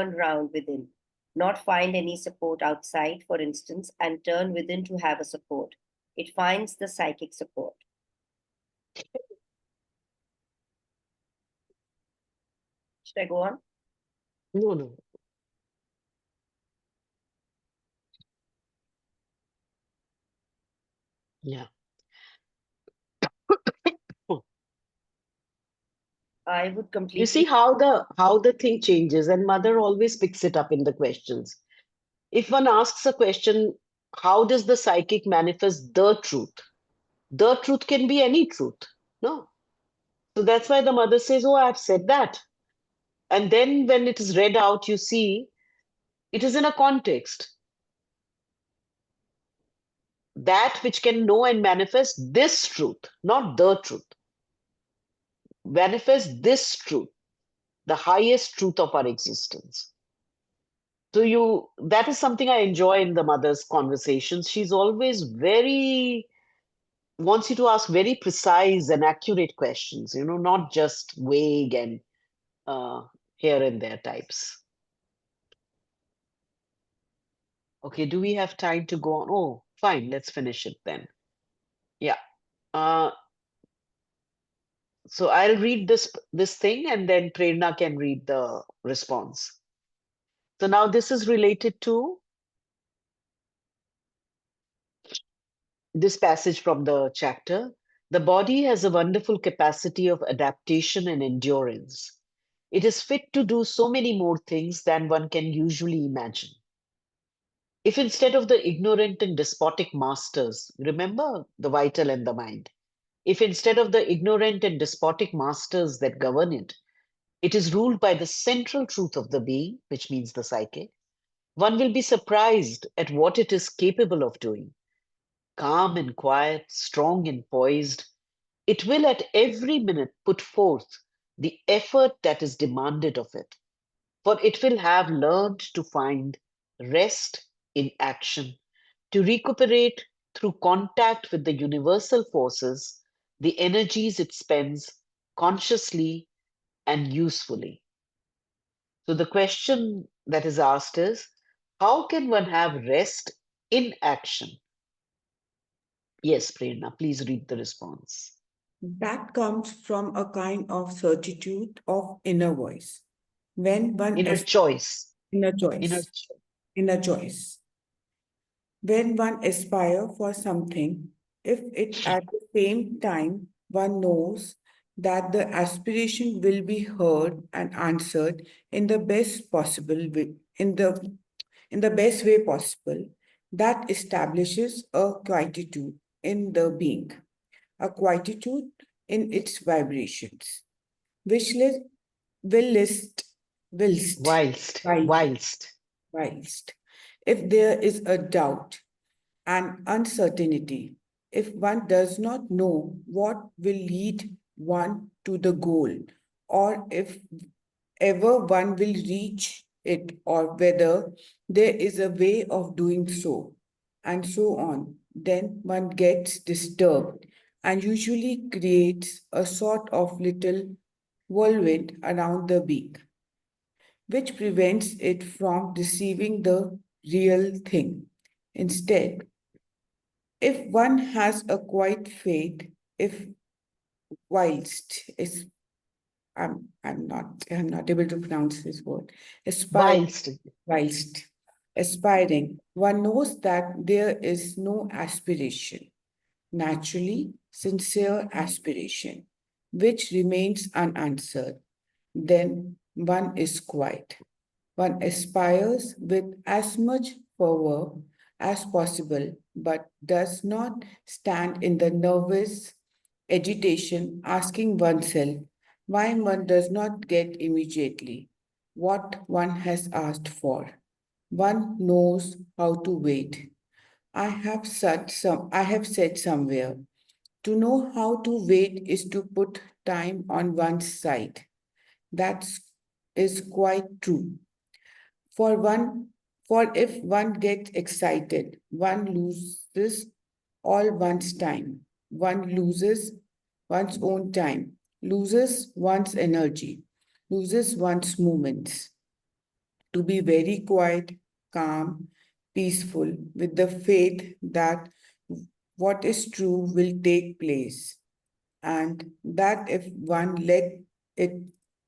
Speaker 5: round within, not find any support outside, for instance, and turn within to have a support. It finds the psychic support. Should I go on?
Speaker 1: No. Yeah.
Speaker 5: I would
Speaker 1: You
Speaker 5: completely.
Speaker 1: see how the thing changes, and mother always picks it up in the questions. If one asks a question, how does the psychic manifest the truth? The truth can be any truth. No. So that's why the mother says, oh, I've said that. And then when it is read out, you see it is in a context. that which can know and manifest this truth, not the truth. Manifest this truth, the highest truth of our existence. So that is something I enjoy in the mother's conversations. She's always wants you to ask very precise and accurate questions, not just vague and here and there types. Okay, do we have time to go on? Oh, fine, let's finish it then. Yeah. So I'll read this thing and then Prerna can read the response. So now this is related to this passage from the chapter. The body has a wonderful capacity of adaptation and endurance. It is fit to do so many more things than one can usually imagine. If instead of the ignorant and despotic masters, remember the vital and the mind, if instead of the ignorant and despotic masters that govern it, it is ruled by the central truth of the being, which means the psyche, one will be surprised at what it is capable of doing. Calm and quiet, strong and poised, it will at every minute put forth the effort that is demanded of it, for it will have learned to find rest in action, to recuperate through contact with the universal forces the energies it spends consciously and usefully. So the question that is asked is, how can one have rest in action? Yes, Prerna, please read the response.
Speaker 4: That comes from a kind of certitude of inner voice. When one
Speaker 1: Inner choice.
Speaker 4: inner
Speaker 1: Inner
Speaker 4: choice, inner choice. When one aspire for something, if it at the same time one knows that the aspiration will be heard and answered in the best possible way, in the best way possible, that establishes a quietude in the being, a quietude in its vibrations, which will list,
Speaker 1: whilst,
Speaker 4: while-
Speaker 1: whilst.
Speaker 4: whilst. If there is a doubt and uncertainty, if one does not know what will lead one to the goal, or if ever one will reach it, or whether there is a way of doing so, and so on, then one gets disturbed and usually creates a sort of little whirlwind around the beak, which prevents it from receiving the real thing. Instead, if one has a quiet faith, if whilst is I'm not able to pronounce this word.
Speaker 1: Whilst.
Speaker 4: Whilst aspiring, one knows that there is no aspiration, naturally sincere aspiration, which remains unanswered. Then one is quiet. One aspires with as much fervor as possible, but does not stand in the nervous agitation, asking oneself why one does not get immediately what one has asked for. One knows how to wait. I have said somewhere, to know how to wait is to put time on one's side. That is quite true. For one, for if one gets excited, one loses all one's time. One loses one's own time, loses one's energy, loses one's movements. To be very quiet, calm, peaceful, with the faith that what is true will take place, and that if one it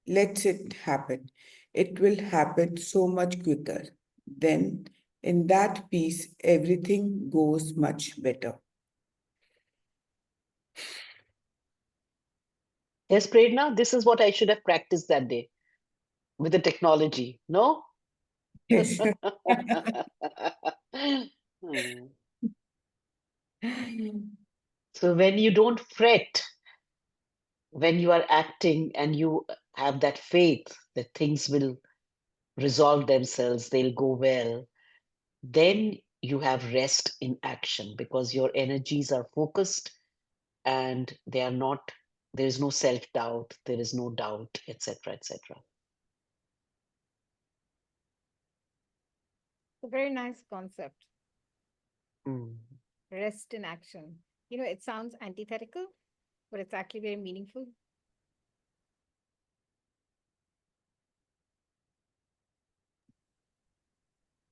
Speaker 4: lets it happen, it will happen so much quicker. Then, in that peace, everything goes much better.
Speaker 1: Yes, Prerna, this is what I should have practiced that day with the technology, no?
Speaker 4: Yes.
Speaker 1: Hmm. So when you don't fret, when you are acting and you have that faith that things will resolve themselves, they'll go well, then you have rest in action because your energies are focused and they are not, there is no self-doubt, there is no doubt, etc., etc.
Speaker 2: A very nice concept.
Speaker 1: Mm.
Speaker 2: Rest in action. You know, it sounds antithetical, but it's actually very meaningful.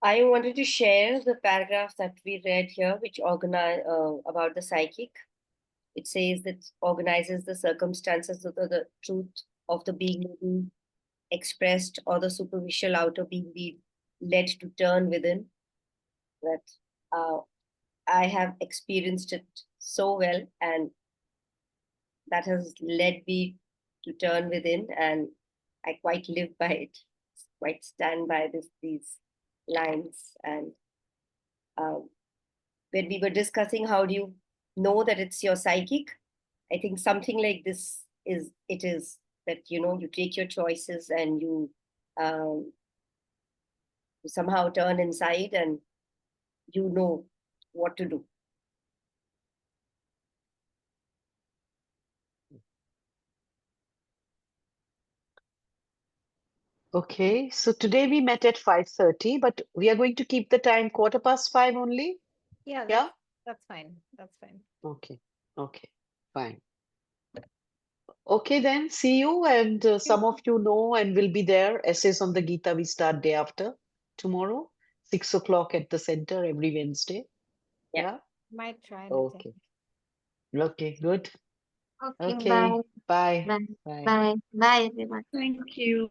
Speaker 5: I wanted to share the paragraph that we read here, which organize about the psychic. It says that organizes the circumstances of the truth of the being expressed or the superficial outer being be led to turn within. That I have experienced it so well, and that has led me to turn within, and I quite live by it, quite stand by these lines. And when we were discussing how do you know that it's your psychic, I think something like this is that you take your choices and you somehow turn inside and you know what to do.
Speaker 1: Okay, so today we met at 5:30, but we are going to keep the time 5:15 only.
Speaker 2: Yeah,
Speaker 1: Yeah.
Speaker 2: that's fine. That's fine.
Speaker 1: Okay. Okay. Fine. Okay, then see you. And some of you know and will be there. Essays on the Gita we start day after tomorrow, 6 o'clock at the center every Wednesday.
Speaker 5: Yeah.
Speaker 1: Yeah.
Speaker 2: Might try and
Speaker 1: Okay.
Speaker 2: attend.
Speaker 1: Okay. Good.
Speaker 3: Okay,
Speaker 1: Okay.
Speaker 3: bye.
Speaker 1: Bye.
Speaker 3: Bye.
Speaker 1: Bye.
Speaker 3: Bye. Bye, everyone.
Speaker 7: Thank you.